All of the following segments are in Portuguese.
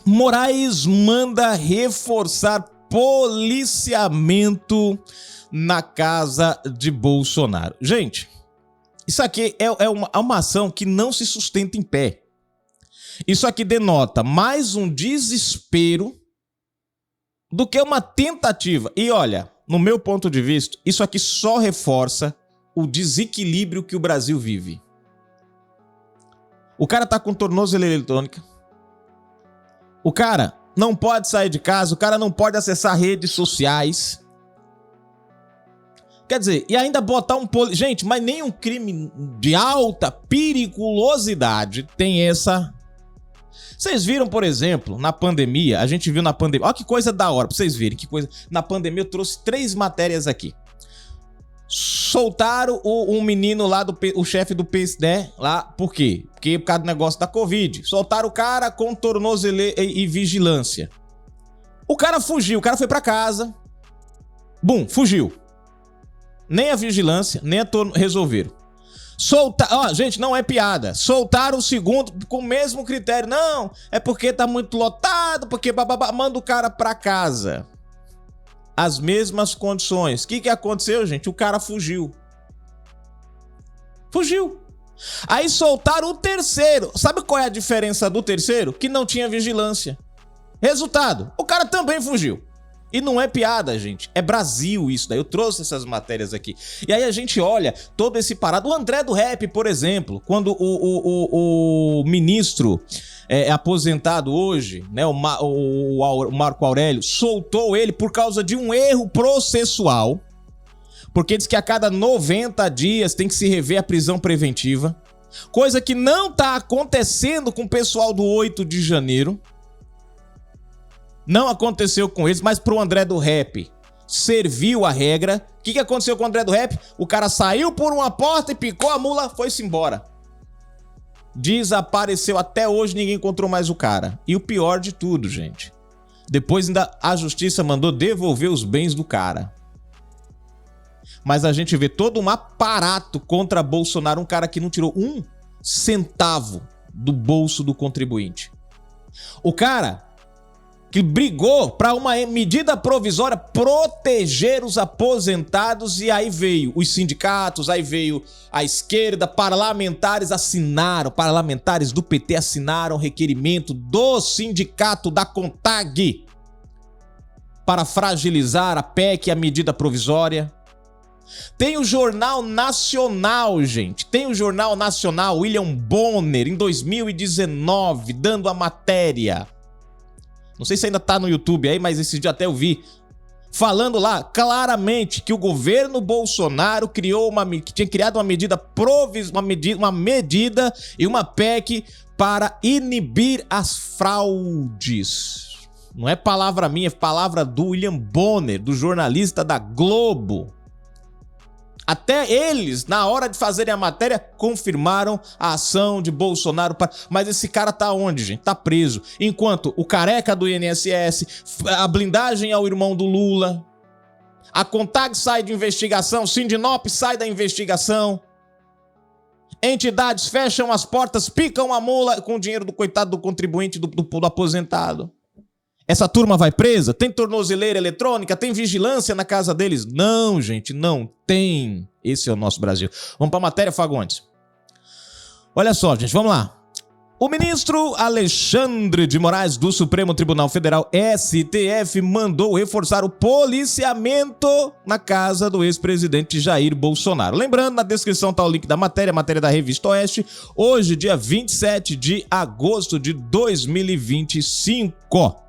Moraes manda reforçar policiamento na casa de Bolsonaro. Gente, isso aqui é uma ação que não se sustenta em pé. Isso aqui denota mais um desespero do que uma tentativa. E olha, no meu ponto de vista, isso aqui só reforça o desequilíbrio que o Brasil vive. O cara tá com tornozeleira eletrônica. O cara não pode sair de casa, o cara não pode acessar redes sociais. Quer dizer, e ainda botar um... Gente, mas nenhum crime de alta periculosidade tem essa... Vocês viram, por exemplo, na pandemia, a gente viu na pandemia... Olha que coisa da hora, pra vocês verem, que coisa... Na pandemia eu trouxe 3 matérias aqui. Soltaram um menino lá, o chefe do PSD, lá, por quê? Porque por causa do negócio da Covid. Soltaram o cara com tornozeleira e vigilância. O cara fugiu, o cara foi pra casa. Bum, fugiu. Nem a vigilância, nem a resolveram. Gente, não é piada. Soltaram o segundo com o mesmo critério. Não, é porque tá muito lotado, porque bababá, manda o cara pra casa. As mesmas condições. O que aconteceu, gente? O cara fugiu. Fugiu. Aí soltaram o terceiro. Sabe qual é a diferença do terceiro? Que não tinha vigilância. Resultado, o cara também fugiu. E não é piada, gente. É Brasil isso daí. Eu trouxe essas matérias aqui. E aí a gente olha todo esse parado. O André do Rap, por exemplo, quando o ministro aposentado hoje, né, o Marco Aurélio, soltou ele por causa de um erro processual. Porque diz que a cada 90 dias tem que se rever a prisão preventiva. Coisa que não tá acontecendo com o pessoal do 8 de janeiro. Não aconteceu com eles, mas pro André do Rap serviu a regra. O que aconteceu com o André do Rap? O cara saiu por uma porta e picou a mula, foi-se embora. Desapareceu. Até hoje ninguém encontrou mais o cara. E o pior de tudo, gente, depois ainda a justiça mandou devolver os bens do cara. Mas a gente vê todo um aparato contra Bolsonaro, um cara que não tirou um centavo do bolso do contribuinte. O cara que brigou para uma medida provisória proteger os aposentados, e aí veio os sindicatos, aí veio a esquerda, parlamentares do PT assinaram o requerimento do sindicato da CONTAG para fragilizar a PEC, a medida provisória. Tem o Jornal Nacional, gente. Tem o Jornal Nacional, William Bonner, em 2019, dando a matéria. Não sei se ainda tá no YouTube aí, mas esse dia até eu vi. Falando lá claramente que o governo Bolsonaro tinha criado uma medida uma medida e uma PEC para inibir as fraudes. Não é palavra minha, é palavra do William Bonner, do jornalista da Globo. Até eles, na hora de fazerem a matéria, confirmaram a ação de Bolsonaro. Mas esse cara tá onde, gente? Tá preso. Enquanto o careca do INSS, a blindagem ao irmão do Lula, a CONTAG sai de investigação, Sindinop sai da investigação, entidades fecham as portas, picam a mula com o dinheiro do coitado do contribuinte, do aposentado. Essa turma vai presa? Tem tornozeleira eletrônica? Tem vigilância na casa deles? Não, gente, não tem. Esse é o nosso Brasil. Vamos para a matéria, Fagundes. Olha só, gente, vamos lá. O ministro Alexandre de Moraes do Supremo Tribunal Federal, STF, mandou reforçar o policiamento na casa do ex-presidente Jair Bolsonaro. Lembrando, na descrição está o link da matéria, a matéria da Revista Oeste, hoje, dia 27 de agosto de 2025.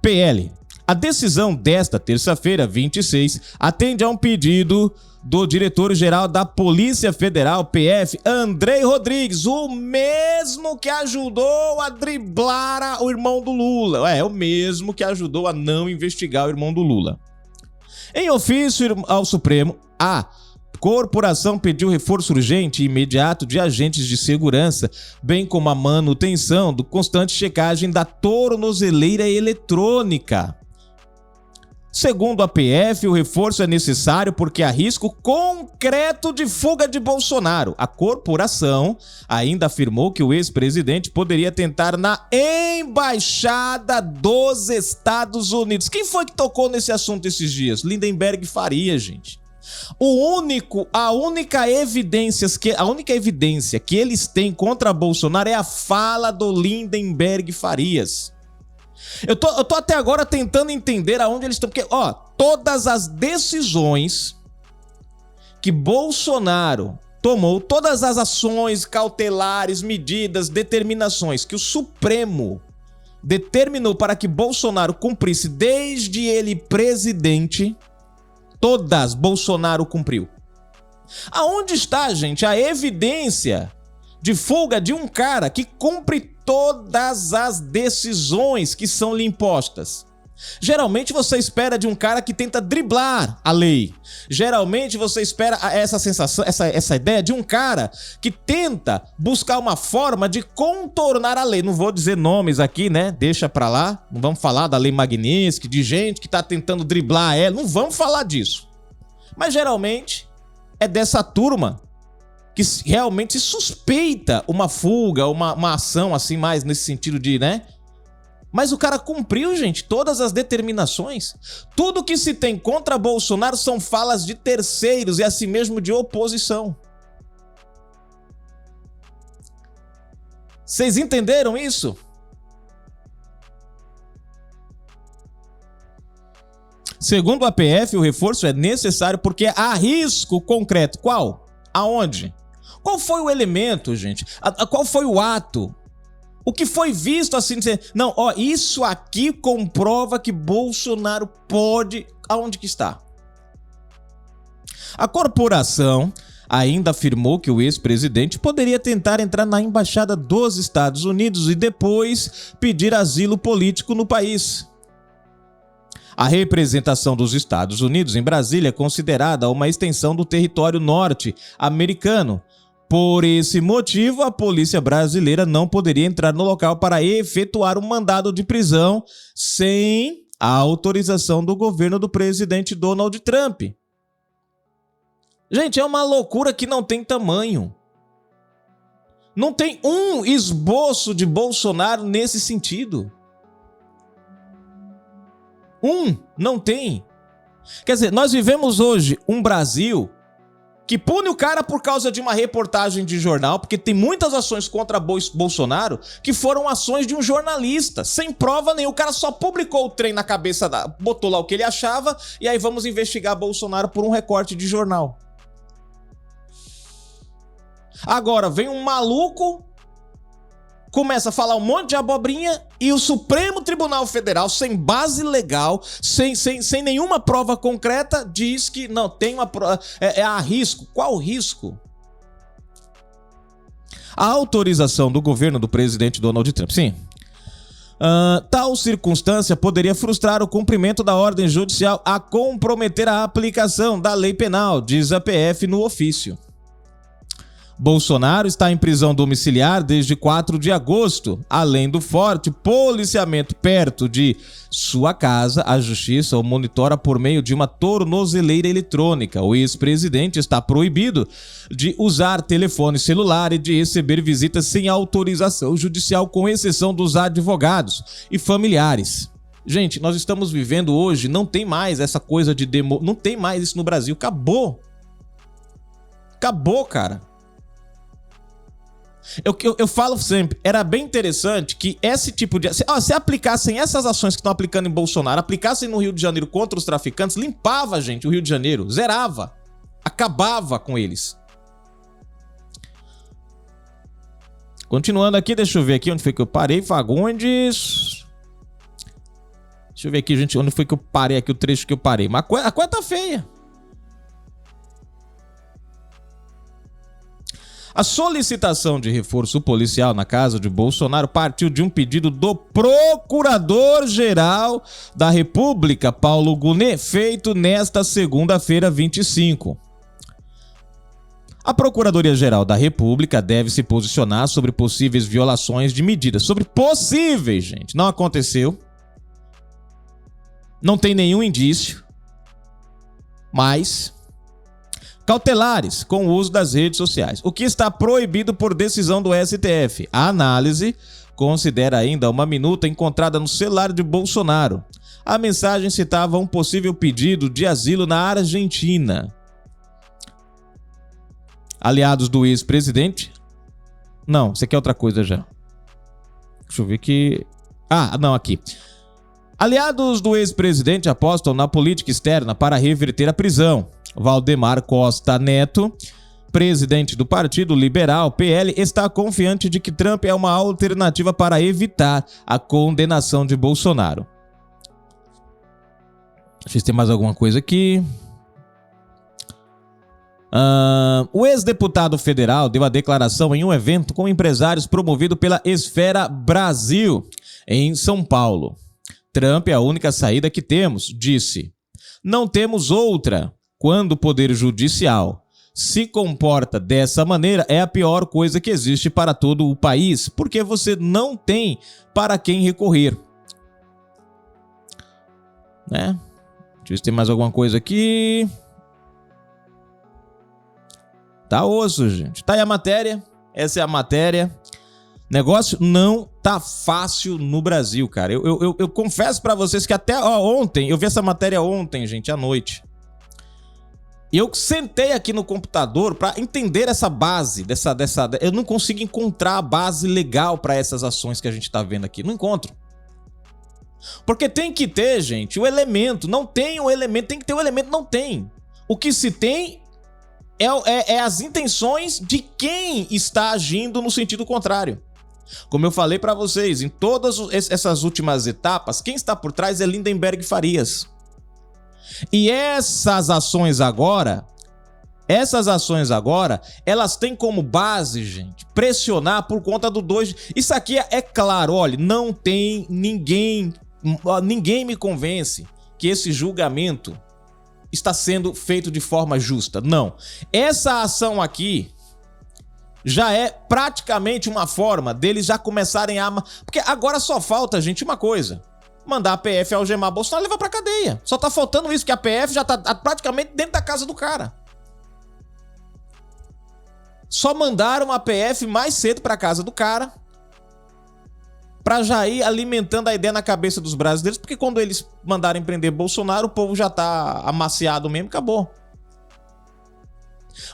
PL. A decisão desta terça-feira, 26, atende a um pedido do diretor-geral da Polícia Federal, PF, Andrei Rodrigues, o mesmo que ajudou a driblar o irmão do Lula. É o mesmo que ajudou a não investigar o irmão do Lula. Em ofício ao Supremo, a corporação pediu reforço urgente e imediato de agentes de segurança, bem como a manutenção do constante checagem da tornozeleira eletrônica. Segundo a PF, o reforço é necessário porque há risco concreto de fuga de Bolsonaro. A corporação ainda afirmou que o ex-presidente poderia tentar na embaixada dos Estados Unidos. Quem foi que tocou nesse assunto esses dias? Lindenberg Faria, gente. A única evidência que eles têm contra Bolsonaro é a fala do Lindenberg Farias. Eu tô até agora tentando entender aonde eles estão, porque, todas as decisões que Bolsonaro tomou, todas as ações cautelares, medidas, determinações que o Supremo determinou para que Bolsonaro cumprisse desde ele presidente, todas Bolsonaro cumpriu. Aonde está, gente, a evidência de fuga de um cara que cumpre todas as decisões que são lhe impostas? Geralmente você espera de um cara que tenta driblar a lei. Geralmente você espera essa sensação, essa ideia de um cara que tenta buscar uma forma de contornar a lei. Não vou dizer nomes aqui, né? Deixa pra lá. Não vamos falar da lei Magnitsky, de gente que tá tentando driblar ela. Não vamos falar disso. Mas geralmente é dessa turma que realmente se suspeita uma fuga, uma ação assim mais nesse sentido de, né? Mas o cara cumpriu, gente, todas as determinações. Tudo que se tem contra Bolsonaro são falas de terceiros e assim mesmo de oposição. Vocês entenderam isso? Segundo a PF, o reforço é necessário porque há risco concreto. Qual? Aonde? Qual foi o elemento, gente? Qual foi o ato? O que foi visto assim? Não, isso aqui comprova que Bolsonaro pode... Aonde que está? A corporação ainda afirmou que o ex-presidente poderia tentar entrar na embaixada dos Estados Unidos e depois pedir asilo político no país. A representação dos Estados Unidos em Brasília é considerada uma extensão do território norte-americano. Por esse motivo, a polícia brasileira não poderia entrar no local para efetuar um mandado de prisão sem a autorização do governo do presidente Donald Trump. Gente, é uma loucura que não tem tamanho. Não tem um esboço de Bolsonaro nesse sentido. Não tem. Quer dizer, nós vivemos hoje um Brasil que pune o cara por causa de uma reportagem de jornal, porque tem muitas ações contra Bolsonaro que foram ações de um jornalista, sem prova nenhuma. O cara só publicou o trem na cabeça, botou lá o que ele achava, e aí vamos investigar Bolsonaro por um recorte de jornal. Agora, vem um maluco, começa a falar um monte de abobrinha e o Supremo Tribunal Federal, sem base legal, sem nenhuma prova concreta, diz que não, tem uma prova, há risco. Qual risco? A autorização do governo do presidente Donald Trump, sim. Tal circunstância poderia frustrar o cumprimento da ordem judicial a comprometer a aplicação da lei penal, diz a PF no ofício. Bolsonaro está em prisão domiciliar desde 4 de agosto. Além do forte policiamento perto de sua casa, a justiça o monitora por meio de uma tornozeleira eletrônica. O ex-presidente está proibido de usar telefone celular e de receber visitas sem autorização judicial, com exceção dos advogados e familiares. Gente, nós estamos vivendo hoje, não tem mais essa coisa de não tem mais isso no Brasil. Acabou. Acabou, cara. Eu falo sempre, era bem interessante que esse tipo de... Se aplicassem essas ações que estão aplicando em Bolsonaro, aplicassem no Rio de Janeiro contra os traficantes, limpava, gente, o Rio de Janeiro, zerava, acabava com eles. Continuando aqui, deixa eu ver aqui onde foi que eu parei, Fagundes. Deixa eu ver aqui, gente, onde foi que eu parei aqui, o trecho que eu parei. Mas a coisa tá feia. A solicitação de reforço policial na casa de Bolsonaro partiu de um pedido do Procurador-Geral da República, Paulo Gonet, feito nesta segunda-feira, 25. A Procuradoria-Geral da República deve se posicionar sobre possíveis violações de medidas. Sobre possíveis, gente. Não aconteceu. Não tem nenhum indício, mas cautelares com o uso das redes sociais, o que está proibido por decisão do STF. A análise considera ainda uma minuta encontrada no celular de Bolsonaro. A mensagem citava um possível pedido de asilo na Argentina. Aliados do ex-presidente... Não, isso aqui é outra coisa já. Deixa eu ver aqui... não, aqui. Aliados do ex-presidente apostam na política externa para reverter a prisão. Valdemar Costa Neto, presidente do Partido Liberal, PL, está confiante de que Trump é uma alternativa para evitar a condenação de Bolsonaro. Deixa eu ver se tem mais alguma coisa aqui. O ex-deputado federal deu a declaração em um evento com empresários promovido pela Esfera Brasil, em São Paulo. Trump é a única saída que temos, disse. Não temos outra. Quando o poder judicial se comporta dessa maneira, é a pior coisa que existe para todo o país, porque você não tem para quem recorrer. Né? Deixa eu ver se tem mais alguma coisa aqui. Tá osso, gente. Tá aí a matéria. Essa é a matéria. Negócio não tá fácil no Brasil, cara. Eu confesso pra vocês que até ontem, eu vi essa matéria ontem, gente, à noite. E eu sentei aqui no computador pra entender essa base, eu não consigo encontrar a base legal pra essas ações que a gente tá vendo aqui. Não encontro. Porque tem que ter, gente, o elemento. Não tem o elemento, tem que ter o elemento, não tem. O que se tem é as intenções de quem está agindo no sentido contrário. Como eu falei para vocês, em todas essas últimas etapas, quem está por trás é Lindenberg Farias. E essas ações agora, elas têm como base, gente, pressionar por conta do 2. Isso aqui é claro, olha, não tem ninguém me convence que esse julgamento está sendo feito de forma justa. Não. Essa ação aqui já é praticamente uma forma deles já começarem a... Porque agora só falta, gente, uma coisa. Mandar a PF algemar Bolsonaro e levar pra cadeia. Só tá faltando isso, que a PF já tá praticamente dentro da casa do cara. Só mandaram a PF mais cedo pra casa do cara, pra já ir alimentando a ideia na cabeça dos brasileiros, porque quando eles mandarem prender Bolsonaro, o povo já tá amaciado mesmo, acabou.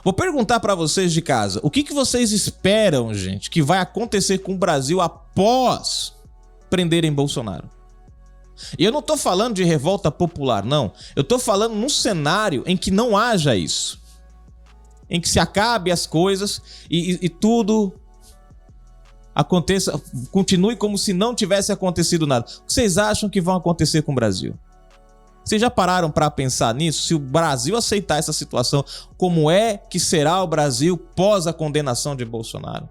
Vou perguntar pra vocês de casa, o que vocês esperam, gente, que vai acontecer com o Brasil após prenderem Bolsonaro? E eu não tô falando de revolta popular, não. Eu tô falando num cenário em que não haja isso. Em que se acabe as coisas e tudo aconteça, continue como se não tivesse acontecido nada. O que vocês acham que vão acontecer com o Brasil? Vocês já pararam para pensar nisso? Se o Brasil aceitar essa situação, como é que será o Brasil pós a condenação de Bolsonaro?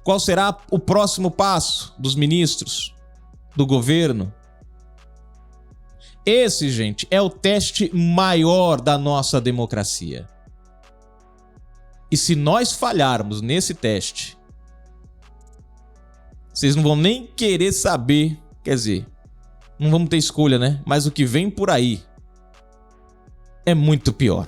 Qual será o próximo passo dos ministros, do governo? Esse, gente, é o teste maior da nossa democracia. E se nós falharmos nesse teste, vocês não vão nem querer saber, quer dizer, não vamos ter escolha, né? Mas o que vem por aí é muito pior.